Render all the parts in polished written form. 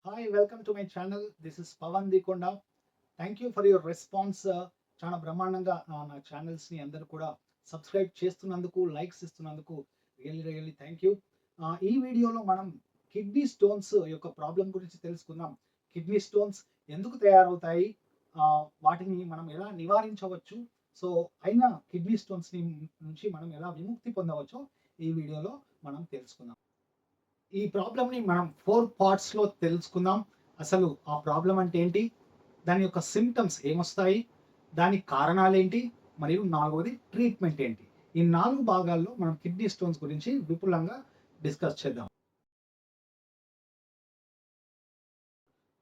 Hi, welcome to my channel. This is Pavan Dikonda. Thank you for your response. చాలా బ్రహ్మాండంగా నా ఛానల్స్ని అందరూ కూడా సబ్స్క్రైబ్ చేస్తున్నందుకు, లైక్స్ ఇస్తున్నందుకు రియల్లీ థ్యాంక్ యూ. ఈ వీడియోలో మనం కిడ్నీ స్టోన్స్ యొక్క ప్రాబ్లం గురించి తెలుసుకుందాం. కిడ్నీ స్టోన్స్ ఎందుకు తయారవుతాయి, వాటిని మనం ఎలా నివారించవచ్చు, సో అయినా కిడ్నీ స్టోన్స్ నుంచి మనం ఎలా విముక్తి పొందవచ్చో ఈ వీడియోలో మనం తెలుసుకుందాం. ఈ ప్రాబ్లమ్ని మనం 4 పార్ట్స్లో తెలుసుకుందాం. అసలు ఆ ప్రాబ్లం అంటే ఏంటి, దాని యొక్క సిమ్టమ్స్ ఏమొస్తాయి, దానికి కారణాలేంటి, మరియు 4వది ట్రీట్మెంట్ ఏంటి. ఈ 4 భాగాల్లో మనం కిడ్నీ స్టోన్స్ గురించి విపులంగా డిస్కస్ చేద్దాం.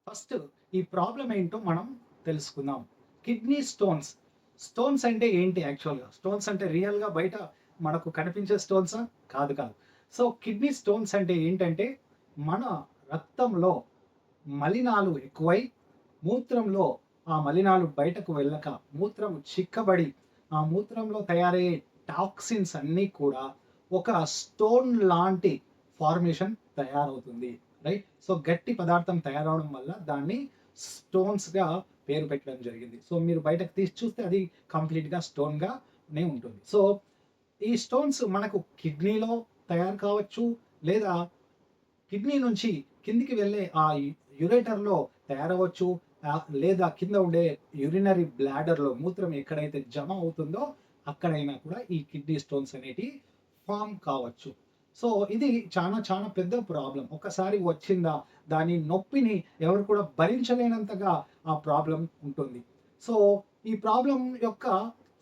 ఫస్ట్ ఈ ప్రాబ్లం ఏంటో మనం తెలుసుకుందాం. Kidney stones. స్టోన్స్ అంటే ఏంటి యాక్చువల్గా? స్టోన్స్ అంటే రియల్గా బయట మనకు కనిపించే స్టోన్సా? కాదు కాదు. సో కిడ్నీ స్టోన్స్ అంటే ఏంటంటే మన రక్తంలో మలినాలు ఎక్కువై మూత్రంలో ఆ మలినాలు బయటకు వెళ్ళక మూత్రం చిక్కబడి ఆ మూత్రంలో తయారయ్యే టాక్సిన్స్ అన్నీ కూడా ఒక స్టోన్ లాంటి ఫార్మేషన్ తయారవుతుంది, రైట్? సో గట్టి పదార్థం తయారవడం వల్ల దాన్ని స్టోన్స్గా పేరు పెట్టడం జరిగింది. సో మీరు బయటకు తీసి చూస్తే అది కంప్లీట్గా స్టోన్గానే ఉంటుంది. సో ఈ స్టోన్స్ మనకు కిడ్నీలో తయారు కావచ్చు, లేదా కిడ్నీ నుంచి కిందికి వెళ్ళే ఆ యురేటర్లో తయారవచ్చు, లేదా కింద ఉండే యూరినరీ బ్లాడర్లో మూత్రం ఎక్కడైతే జమ అవుతుందో అక్కడైనా కూడా ఈ కిడ్నీ స్టోన్స్ అనేటి ఫామ్ కావచ్చు. సో ఇది చాలా చాలా పెద్ద ప్రాబ్లం. ఒకసారి వచ్చిందా దాని నొప్పిని ఎవరు కూడా భరించలేనంతగా ఆ ప్రాబ్లం ఉంటుంది. సో ఈ ప్రాబ్లం యొక్క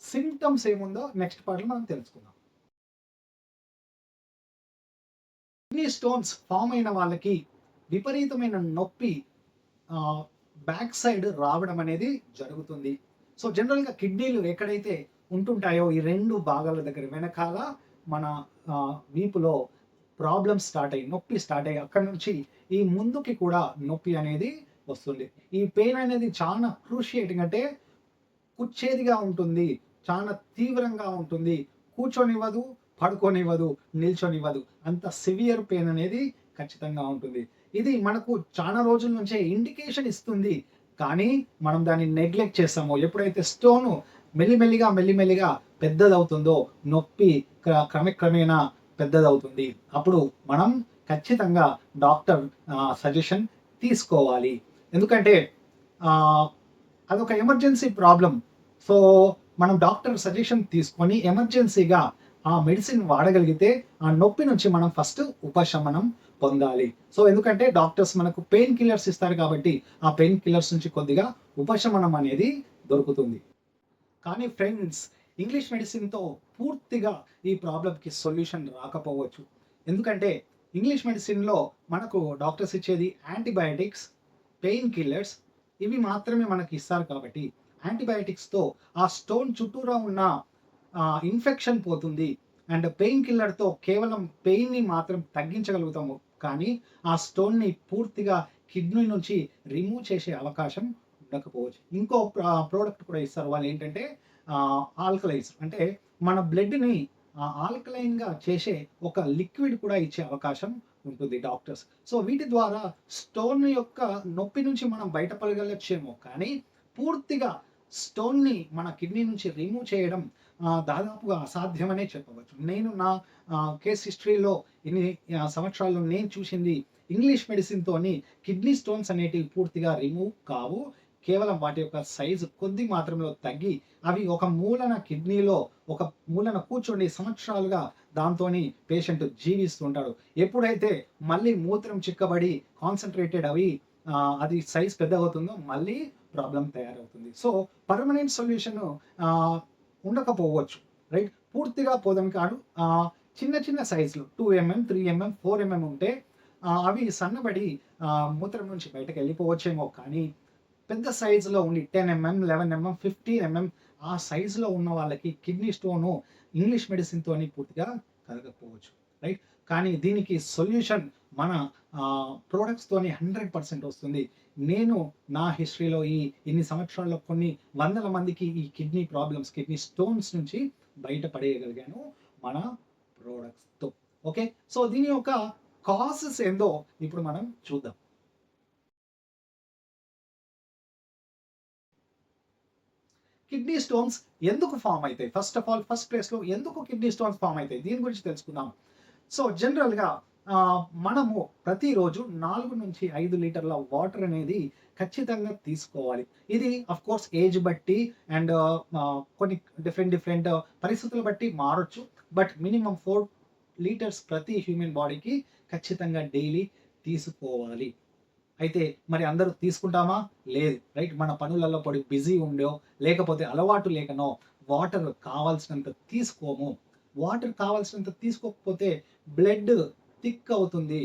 సిమ్టమ్స్ ఏముందో నెక్స్ట్ పార్ట్లో మనం తెలుసుకుందాం. కిడ్నీ స్టోన్స్ ఫామ్ అయిన వాళ్ళకి విపరీతమైన నొప్పి బ్యాక్ సైడ్ రావడం అనేది జరుగుతుంది. సో జనరల్గా కిడ్నీలు ఎక్కడైతే ఉంటుంటాయో ఈ 2 భాగాల దగ్గర వెనకాల మన వీపులో ప్రాబ్లమ్స్ స్టార్ట్ అయ్యి నొప్పి స్టార్ట్ అయ్యి అక్కడ నుంచి ఈ ముందుకి కూడా నొప్పి అనేది వస్తుంది. ఈ పెయిన్ అనేది చాలా క్రూషియేటింగ్, అంటే కుచ్చేదిగా ఉంటుంది, చాలా తీవ్రంగా ఉంటుంది, కూర్చొనివ్వదు, పడుకోనివ్వదు, నిల్చొనివ్వదు. అంత సివియర్ పెయిన్ అనేది ఖచ్చితంగా ఉంటుంది. ఇది మనకు చాలా రోజుల నుంచే ఇండికేషన్ ఇస్తుంది, కానీ మనం దాన్ని నెగ్లెక్ట్ చేస్తాము. ఎప్పుడైతే స్టోను మెల్లిమెల్లిగా పెద్దదవుతుందో నొప్పి క్రమేణా పెద్దదవుతుంది. అప్పుడు మనం ఖచ్చితంగా డాక్టర్ సజెషన్ తీసుకోవాలి. ఎందుకంటే అదొక ఎమర్జెన్సీ ప్రాబ్లం. సో మనం డాక్టర్ సజెషన్ తీసుకొని ఎమర్జెన్సీగా ఆ మెడిసిన్ వాడగలిగితే ఆ నొప్పి నుంచి మనం ఫస్ట్ ఉపశమనం పొందాలి. సో ఎందుకంటే డాక్టర్స్ మనకు పెయిన్ కిల్లర్స్ ఇస్తారు కాబట్టి ఆ పెయిన్ కిల్లర్స్ నుంచి కొద్దిగా ఉపశమనం అనేది దొరుకుతుంది. కానీ ఫ్రెండ్స్, ఇంగ్లీష్ మెడిసిన్తో పూర్తిగా ఈ ప్రాబ్లంకి సొల్యూషన్ రాకపోవచ్చు. ఎందుకంటే ఇంగ్లీష్ మెడిసిన్లో మనకు డాక్టర్స్ ఇచ్చేది యాంటీబయాటిక్స్, పెయిన్ కిల్లర్స్, ఇవి మాత్రమే మనకి ఇస్తారు కాబట్టి యాంటీబయాటిక్స్తో ఆ స్టోన్ చుట్టూరా ఉన్న ఇన్ఫెక్షన్ పోతుంది. అండ్ పెయిన్ కిల్లర్తో కేవలం పెయిన్ని మాత్రం తగ్గించగలుగుతాము, కానీ ఆ స్టోన్ని పూర్తిగా కిడ్నీ నుంచి రిమూవ్ చేసే అవకాశం ఉండకపోవచ్చు. ఇంకో ప్రోడక్ట్ కూడా ఇస్తారు వాళ్ళు, ఏంటంటే ఆల్కలైజ్, అంటే మన బ్లడ్ని ఆల్కలైన్గా చేసే ఒక లిక్విడ్ కూడా ఇచ్చే అవకాశం ఉంటుంది డాక్టర్స్. సో వీటి ద్వారా స్టోన్ యొక్క నొప్పి నుంచి మనం బయటపడగలచ్చేమో, కానీ పూర్తిగా స్టోన్ని మన కిడ్నీ నుంచి రిమూవ్ చేయడం దాదాపుగా అసాధ్యమనే చెప్పవచ్చు. నేను నా కేస్ హిస్టరీలో ఇన్ని సంవత్సరాల్లో నేను చూసింది, ఇంగ్లీష్ మెడిసిన్తోని కిడ్నీ స్టోన్స్ అనేటివి పూర్తిగా రిమూవ్ కావు. కేవలం వాటి యొక్క సైజు కొద్ది మాత్రంలో తగ్గి అవి ఒక మూలన కిడ్నీలో ఒక మూలన కూర్చొని సంవత్సరాలుగా దాంతోని పేషెంట్ జీవిస్తుంటాడు. ఎప్పుడైతే మళ్ళీ మూత్రం చిక్కబడి కాన్సన్ట్రేటెడ్ అవి అది సైజ్ పెద్ద అవుతుందో మళ్ళీ ప్రాబ్లం తయారవుతుంది. సో పర్మనెంట్ సొల్యూషన్ ఉండకపోవచ్చు, రైట్? పూర్తిగా పోదాం కాదు, చిన్న చిన్న సైజులు 2mm, 3mm, 4mm ఉంటే అవి సన్నబడి మూత్రం నుంచి బయటకు వెళ్ళిపోవచ్చేమో, కానీ పెద్ద సైజులో ఉండి 10mm, 11mm, 15mm ఆ సైజులో ఉన్న వాళ్ళకి కిడ్నీ స్టోను ఇంగ్లీష్ మెడిసిన్తో పూర్తిగా కలగకపోవచ్చు, రైట్? కానీ దీనికి సొల్యూషన్ మన ప్రోడక్ట్స్తోని 100% వస్తుంది. నేను నా హిస్టరీలో ఇన్ని సంవత్సరాల్లో కొన్ని వందల మందికి ఈ కిడ్నీ ప్రాబ్లమ్స్, కిడ్నీ స్టోన్స్ నుంచి బయటపడేయగలిగాను మన ప్రోడక్ట్స్తో. ఓకే, సో దీని యొక్క కాసెస్ ఏందో ఇప్పుడు మనం చూద్దాం. కిడ్నీ స్టోన్స్ ఎందుకు ఫామ్ అవుతాయి? ఫస్ట్ ఆఫ్ ఆల్ ఫస్ట్ ప్లేస్‌లో ఎందుకు కిడ్నీ స్టోన్స్ ఫామ్ అవుతాయి? దీని గురించి తెలుసుకుందాం. సో, జనరల్‌గా మనము ప్రతిరోజు 4-5 లీటర్ల వాటర్ అనేది ఖచ్చితంగా తీసుకోవాలి. ఇది ఆఫ్‌కోర్స్ ఏజ్ బట్టి అండ్ కొన్ని డిఫరెంట్ పరిస్థితులు బట్టి మారొచ్చు. బట్ మినిమమ్ 4 లీటర్స్ ప్రతి హ్యూమన్ బాడీకి ఖచ్చితంగా డైలీ తీసుకోవాలి. అయితే మరి అందరూ తీసుకుంటామా? లేదు. రైట్. మన పనులలో పడి బిజీ ఉండో, లేకపోతే అలవాటు లేకనో వాటర్ కావాల్సినంత తీసుకోము. వాటర్ కావాల్సినంత తీసుకోకపోతే బ్లడ్ థిక్ అవుతుంది.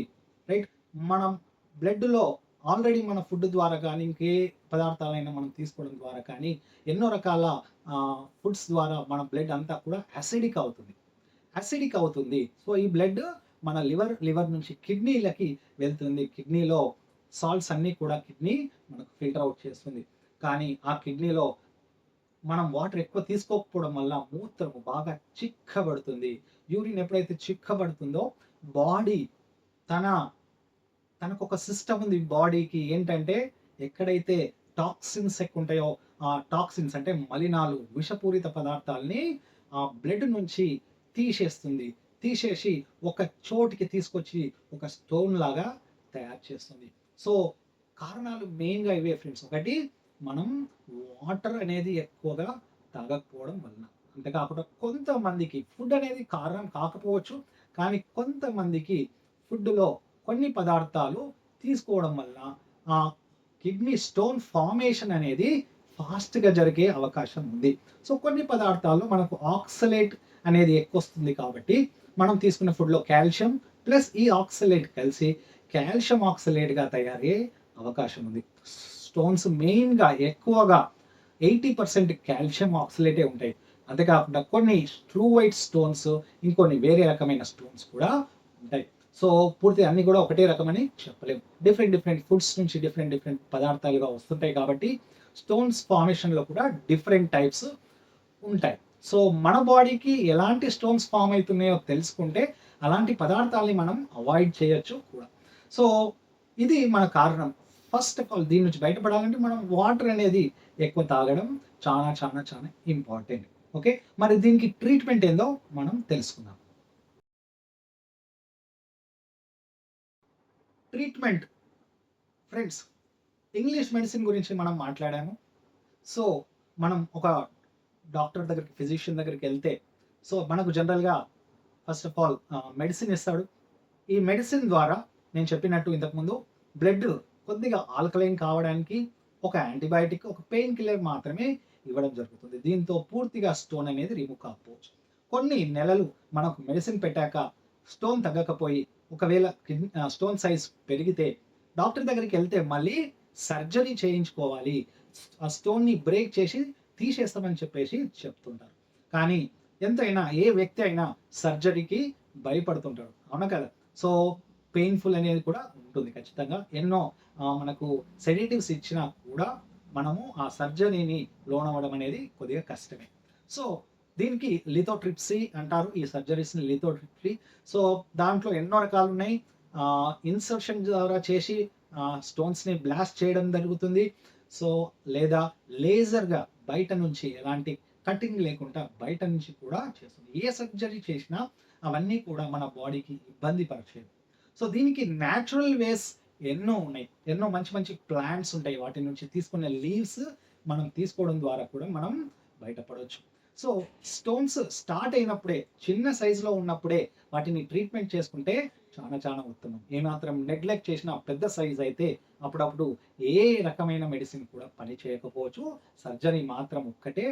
రైట్. మనం బ్లడ్‌లో ఆల్రెడీ మన ఫుడ్ ద్వారా కానీ, ఇంకే పదార్థాలైనా మనం తీసుకోవడం ద్వారా కానీ, ఎన్నో రకాల ఫుడ్స్ ద్వారా మన బ్లడ్ అంతా కూడా అసిడిక్ అవుతుంది. సో, ఈ బ్లడ్ మన లివర్ నుంచి కిడ్నీలకి వెళ్తుంది. కిడ్నీలో సాల్ట్స్ అన్నీ కూడా కిడ్నీ మనకు ఫిల్టర్ అవుట్ చేస్తుంది. కానీ ఆ కిడ్నీలో మనం వాటర్ ఎక్కువ తీసుకోకపోవడం వల్ల మూత్రము బాగా చిక్కబడుతుంది. యూరిన్ ఎప్పుడైతే చిక్కబడుతుందో బాడీ తన తనకొక సిస్టమ్ ఉంది బాడీకి. ఏంటంటే ఎక్కడైతే టాక్సిన్స్ ఎక్కువుంటాయో, ఆ టాక్సిన్స్ అంటే మలినాలు, విషపూరిత పదార్థాల్ని ఆ బ్లడ్ నుంచి తీసేస్తుంది. తీసేసి ఒక చోటికి తీసుకొచ్చి ఒక స్టోన్ లాగా తయారు చేస్తుంది. సో, కారణాలు మెయిన్‌గా ఇవే ఫ్రెండ్స్. ఒకటి, మనం వాటర్ అనేది ఎక్కువగా తాగకపోవడం వలన. అంతే కాకుండా కొంతమందికి ఫుడ్ అనేది కారణం కాకపోవచ్చు. కానీ కొంతమందికి ఫుడ్‌లో కొన్ని పదార్థాలు తీసుకోవడం వల్ల ఆ కిడ్నీ స్టోన్ ఫార్మేషన్ అనేది ఫాస్ట్‌గా జరిగే అవకాశం ఉంది. సో, కొన్ని పదార్థాల్లో మనకు ఆక్సలేట్ అనేది ఎక్కువొస్తుంది కాబట్టి, మనం తీసుకున్న ఫుడ్‌లో కాల్షియం ప్లస్ ఈ ఆక్సలేట్ కలిసి కాల్షియం ఆక్సలేట్‌గా తయారయ్యే అవకాశం ఉంది. స్టోన్స్ మెయిన్‌గా ఎక్కువగా 80% కాల్షియం ఆక్సలేటే ఉంటాయి. అంతేకాకుండా కొన్ని ట్రూ వైట్ స్టోన్స్, ఇంకొన్ని వేరే రకమైన స్టోన్స్ కూడా ఉంటాయి. సో, పూర్తిగా అన్నీ కూడా ఒకటే రకమని చెప్పలేము. డిఫరెంట్ ఫుడ్స్ నుంచి డిఫరెంట్ పదార్థాలుగా వస్తుంటాయి కాబట్టి, స్టోన్స్ ఫార్మేషన్‌లో కూడా డిఫరెంట్ టైప్స్ ఉంటాయి. సో, మన బాడీకి ఎలాంటి స్టోన్స్ ఫార్మ్ అయితున్నాయో తెలుసుకుంటే, అలాంటి పదార్థాల్ని మనం అవాయిడ్ చేయొచ్చు కూడా. సో, ఇది మన కారణం. ఫస్ట్ ఆఫ్ ఆల్ దీని నుంచి బయటపడాలంటే మనం వాటర్ అనేది ఎక్కువ తాగడం చాలా ఇంపార్టెంట్. ఓకే. మరి దీనికి ట్రీట్మెంట్ ఏందో మనం తెలుసుకుందాం. ట్రీట్మెంట్ ఫ్రెండ్స్, ఇంగ్లీష్ మెడిసిన్ గురించి మనం మాట్లాడాము. సో, మనం ఒక డాక్టర్ దగ్గరికి, ఫిజిషియన్ దగ్గరికెళ్తే, సో, మనకు జనరల్‌గా ఫస్ట్ ఆఫ్ ఆల్ మెడిసిన్ ఇస్తాడు. ఈ మెడిసిన్ ద్వారా నేను చెప్పినట్టు ఇంతకుముందు బ్లడ్ కొద్దిగా ఆల్కలైన్ కావడానికి ఒక యాంటీబయాటిక్, ఒక పెయిన్ కిల్లర్ మాత్రమే ఇవ్వడం జరుగుతుంది. దీంతో పూర్తిగా స్టోన్ అనేది రిమూవ్ కాకపోవచ్చు. కొన్ని నెలలు మనకు మెడిసిన్ పెట్టాక స్టోన్ తగ్గకపోయి ఒకవేళ స్టోన్ సైజ్ పెరిగితే డాక్టర్ దగ్గరికెళ్తే మళ్ళీ సర్జరీ చేయించుకోవాలి. ఆ స్టోన్‌ని బ్రేక్ చేసి తీసేస్తామని చెప్పేసి చెప్తుంటారు. కానీ ఎంతైనా ఏ వ్యక్తి అయినా సర్జరీకి భయపడుతుంటాడు. అవునా కదా! సో, పెయిన్‌ఫుల్ అనేది కూడా ఉంటుంది ఖచ్చితంగా. ఎన్నో మనకు సెడేటివ్స్ ఇచ్చినా కూడా మనము ఆ సర్జరీని లోనవ్వడం అనేది కొద్దిగా కష్టమే. సో, దీనికి లిథోట్రిప్సీ అంటారు. ఈ సర్జరీస్‌ని లిథోట్రిప్సీ. సో, దాంట్లో ఎన్నో రకాలున్నాయి. ఇన్సర్షన్ ద్వారా చేసి స్టోన్స్‌ని బ్లాస్ట్ చేయడం జరుగుతుంది. సో, లేదా లేజర్‌గా బయట నుంచి ఎలాంటి కటింగ్ లేకుండా బయట నుంచి కూడా చేస్తుంది. ఏ సర్జరీ చేసినా అవన్నీ కూడా మన బాడీకి ఇబ్బంది పరిచేవి. సో, దీనికి న్యాచురల్ వేస్ ఎన్నో ఉన్నాయి. ఎన్నో మంచి ప్లాంట్స్ ఉంటాయి. వాటి నుంచి తీసుకునే లీవ్స్ మనం తీసుకోవడం ద్వారా కూడా మనం బయటపడొచ్చు. సో, స్టోన్స్ స్టార్ట్ అయినప్పుడే, చిన్న సైజులో ఉన్నప్పుడే వాటిని ట్రీట్మెంట్ చేసుకుంటే చాలా ఉత్తమం. ఏమాత్రం నెగ్లెక్ట్ చేసినా పెద్ద సైజ్ అయితే అప్పుడప్పుడు ఏ రకమైన మెడిసిన్ కూడా పని చేయకపోవచ్చు. సర్జరీ మాత్రం ఒక్కటే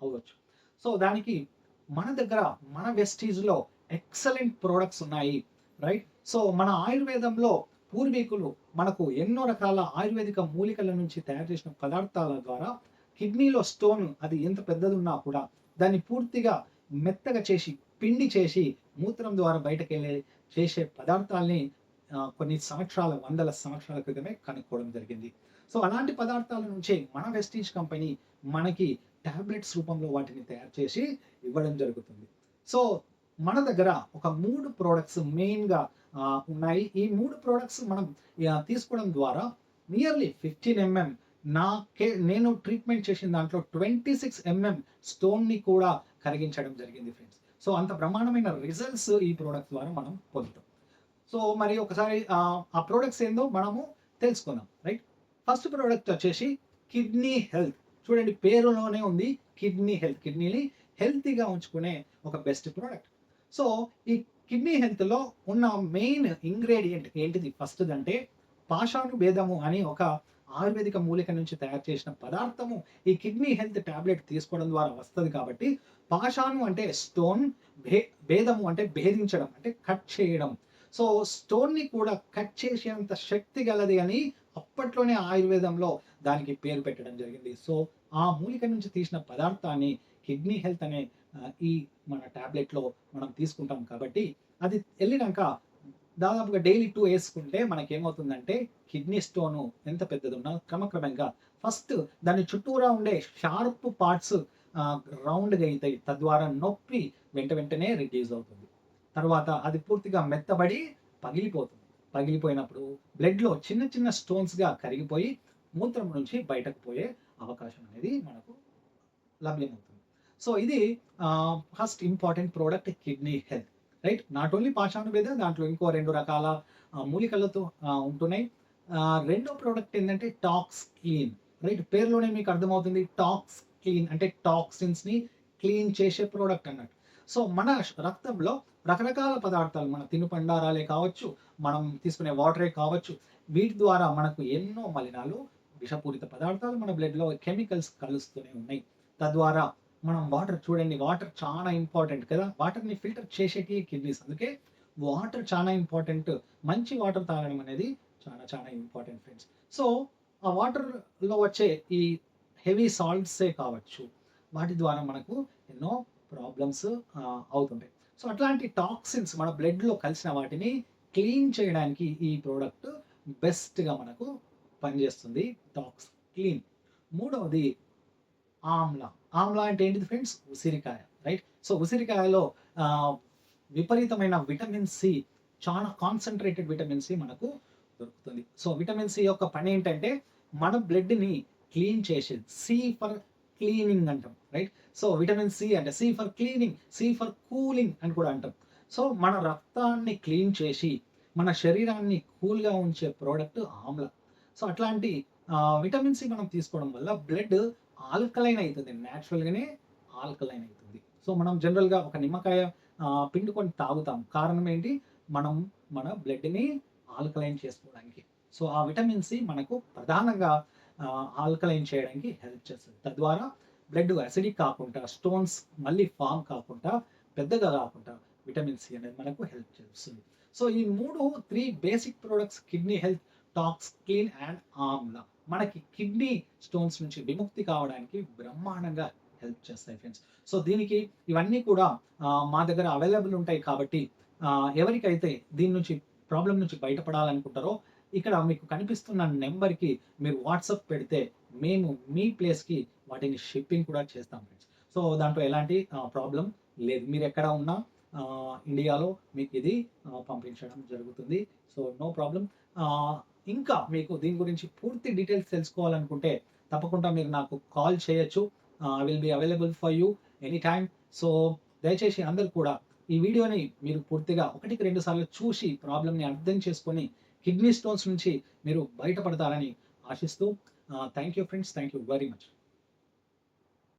అవ్వచ్చు. సో, దానికి మన దగ్గర మన వెస్టీజ్‌లో ఎక్సలెంట్ ప్రొడక్ట్స్ ఉన్నాయి. రైట్. సో, మన ఆయుర్వేదంలో పూర్వీకులు మనకు ఎన్నో రకాల ఆయుర్వేదిక మూలికల నుంచి తయారు చేసిన పదార్థాల ద్వారా కిడ్నీలో స్టోన్ అది ఎంత పెద్దదున్నా కూడా దాన్ని పూర్తిగా మెత్తగా చేసి, పిండి చేసి మూత్రం ద్వారా బయటకెళ్ళే చేసే పదార్థాల్ని కొన్ని సంవత్సరాల, వందల సంవత్సరాల క్రితమే కనుక్కోవడం జరిగింది. సో, అలాంటి పదార్థాల నుంచే మన వెస్టీజ్ కంపెనీ మనకి టాబ్లెట్స్ రూపంలో వాటిని తయారు చేసి ఇవ్వడం జరుగుతుంది. సో, మన దగ్గర ఒక 3 ప్రొడక్ట్స్ మెయిన్‌గా ఉన్నాయి. ఈ 3 ప్రొడక్ట్స్ మనం తీసుకోవడం ద్వారా నియర్లీ 15 ఎంఎం నేను ట్రీట్మెంట్ చేసిన దాంట్లో 26 స్టోన్‌ని కూడా కరిగించడం జరిగింది ఫ్రెండ్స్. సో, అంత బ్రహ్మాండమైన రిజల్ట్స్ ఈ ప్రొడక్ట్ ద్వారా మనం పొందుతాం. సో, మరి ఒకసారి ఆ ప్రొడక్ట్స్ ఏందో మనము తెలుసుకుందాం. రైట్. ఫస్ట్ ప్రొడక్ట్ వచ్చేసి కిడ్నీ హెల్త్. చూడండి పేరులోనే ఉంది కిడ్నీ హెల్త్. కిడ్నీని హెల్తీగా ఉంచుకునే ఒక బెస్ట్ ప్రొడక్ట్. సో, ఈ కిడ్నీ హెల్త్‌లో ఉన్న మెయిన్ ఇంగ్రీడియెంట్ ఏంటిది ఫస్ట్‌దంటే పాషాణుభేదము అని ఒక ఆయుర్వేదిక మూలిక నుంచి తయారు చేసిన పదార్థము ఈ కిడ్నీ హెల్త్ టాబ్లెట్ తీసుకోవడం ద్వారా వస్తది కాబట్టి పాషాణు అంటే స్టోన్, భేదము అంటే భేదించడం అంటే కట్ చేయడం. సో, స్టోన్‌ని కూడా కట్ చేసేంత శక్తి గలది అని అప్పట్లోనే ఆయుర్వేదంలో దానికి పేరు పెట్టడం జరిగింది. సో, ఆ మూలిక నుంచి తీసిన పదార్థాన్ని కిడ్నీ హెల్త్ అనే ఈ మన టాబ్లెట్‌లో మనం తీసుకుంటాం కాబట్టి అది ఎళ్ళినంక దాదాపుగా డైలీ 2 ఏసుకుంటే మనకేమవుతుందంటే కిడ్నీ స్టోను ఎంత పెద్దదున్నా క్రమక్రమంగా ఫస్ట్ దాని చుట్టూరా ఉండే షార్ప్ పార్ట్స్ రౌండ్‌గా అయితాయి. తద్వారా నొప్పి వెంటనే రిడ్యూస్ అవుతుంది. తర్వాత అది పూర్తిగా మెత్తబడి పగిలిపోతుంది. పగిలిపోయినప్పుడు బ్లడ్‌లో చిన్న స్టోన్స్‌గా కరిగిపోయి మూత్రం నుంచి బయటకు పోయే అవకాశం అనేది మనకు లభ్యమవుతుంది. సో, ఇది first important product kidney health. Right. Not only పాషాణుభేద దాంట్లో ఇంకో 2 రకాల మూలికలతో ఉంటున్నాయి. రెండో ప్రొడక్ట్ ఏందంటే టాక్స్ క్లీన్. రైట్. పేరులోనే మీకు అర్థమవుతుంది టాక్స్ క్లీన్ అంటే టాక్సిన్స్‌ని క్లీన్ చేసే ప్రొడక్ట్ అన్నట్టు. సో, మన రక్తంలో రకరకాల పదార్థాలు మన తినుబండారాలే కావచ్చు, మనం తీసుకునే వాటరే కావచ్చు, వీటి ద్వారా మనకు ఎన్నో మలినాలు, విషపూరిత పదార్థాలు మన బ్లడ్‌లో కెమికల్స్ కలుస్తూనే ఉన్నాయి. తద్వారా మనం వాటర్ చూడండి వాటర్ చాలా ఇంపార్టెంట్ కదా! వాటర్‌ని ఫిల్టర్ చేసేటి కిడ్నీస్. అందుకే వాటర్ చాలా ఇంపార్టెంట్. మంచి వాటర్ తాగడం అనేది చాలా ఇంపార్టెంట్ ఫ్రెండ్స్. సో, ఆ వాటర్‌లో వచ్చే ఈ హెవీ సాల్ట్సే కావచ్చు, వాటి ద్వారా మనకు ఎన్నో ప్రాబ్లమ్స్ అవుతుంటాయి. సో, అట్లాంటి టాక్సిన్స్ మన బ్లడ్‌లో కలిసిన వాటిని క్లీన్ చేయడానికి ఈ ప్రొడక్ట్ బెస్ట్‌గా మనకు పనిచేస్తుంది. Talks clean. మూడవది ఆమ్లా. ఆమ్లా అంటే ఏంటిది ఫ్రెండ్స్? ఉసిరికాయ. రైట్. సో, ఉసిరికాయలో ఆహ్, విపరీతమైన విటమిన్ సి, చాలా కాన్సంట్రేటెడ్ విటమిన్ సి మనకు దొరుకుతుంది. సో, విటమిన్ సి యొక్క పనేంటంటే మన బ్లడ్‌ని క్లీన్ చేసేది. సి ఫర్ క్లీనింగ్ అంటాం. రైట్. సో, విటమిన్ సి అంటే C for cleaning, C for cooling అని కూడా అంటాం. సో, మన రక్తాన్ని క్లీన్ చేసి మన శరీరాన్ని కూల్‌గా ఉంచే ప్రొడక్ట్ ఆమ్లా. సో, అట్లాంటి విటమిన్ సి మనం తీసుకోవడం వల్ల బ్లడ్ ఆల్కలైన్ అయితది. నేచురల్‌గానే ఆల్కలైన్ అయితుంది. సో, మనం జనరల్‌గా ఒక నిమ్మకాయ పిండుకొని తాగుతాం. కారణం ఏంటి? మనం మన బ్లడ్‌ని ఆల్కలైన్ చేసుకోవడానికి. సో, ఆ విటమిన్ సి మనకు ప్రధానంగా ఆల్కలైన్ చేయడానికి హెల్ప్ చేస్తది. తద్వారా బ్లడ్ అసిడిక్ కాకుండా, స్టోన్స్ మళ్ళీ ఫార్మ్ కాకుండా, పెద్దగా కాకుండా విటమిన్ సి అనేది మనకు హెల్ప్ చేస్తుంది. సో, ఈ 3 basic products kidney health, talks clean and Amla మనకి కిడ్నీ స్టోన్స్ నుంచి విముక్తి కావడానికి బ్రహ్మాండంగా హెల్ప్ చేస్తాయి ఫ్రెండ్స్. సో, దీనికి ఇవన్నీ కూడా మా దగ్గర అవైలబుల్ ఉంటాయి కాబట్టి ఎవరికైతే దీని నుంచి ప్రాబ్లమ్ నుంచి బయటపడాలనుకుంటారో ఇక్కడ మీకు కనిపిస్తున్న నెంబర్‌కి మీరు వాట్సాప్ పెడితే మేము మీ ప్లేస్‌కి వాటిని షిప్పింగ్ కూడా చేస్తాం ఫ్రెండ్స్. సో, దాంట్లో ఎలాంటి ప్రాబ్లమ్ లేదు. మీరెక్కడ ఉన్నా ఇండియాలో మీకు ఇది పంపించడం జరుగుతుంది. So, no problem. ఆహ్, ఇంకా మీకు దీని గురించి పూర్తి డీటెయిల్స్ తెలుసుకోవాలనుకుంటే తప్పకుండా మీరు నాకు కాల్ చేయొచ్చు. I will be available for you any time. So, దయచేసి అందరూ కూడా ఈ వీడియోని మీరు పూర్తిగా 1కి 2 సార్లు చూసి ప్రాబ్లమ్‌ని అర్థం చేసుకొని కిడ్నీ స్టోన్స్ నుంచి మీరు బయటపడతారని ఆశిస్తూ thank you friends. Thank you very much.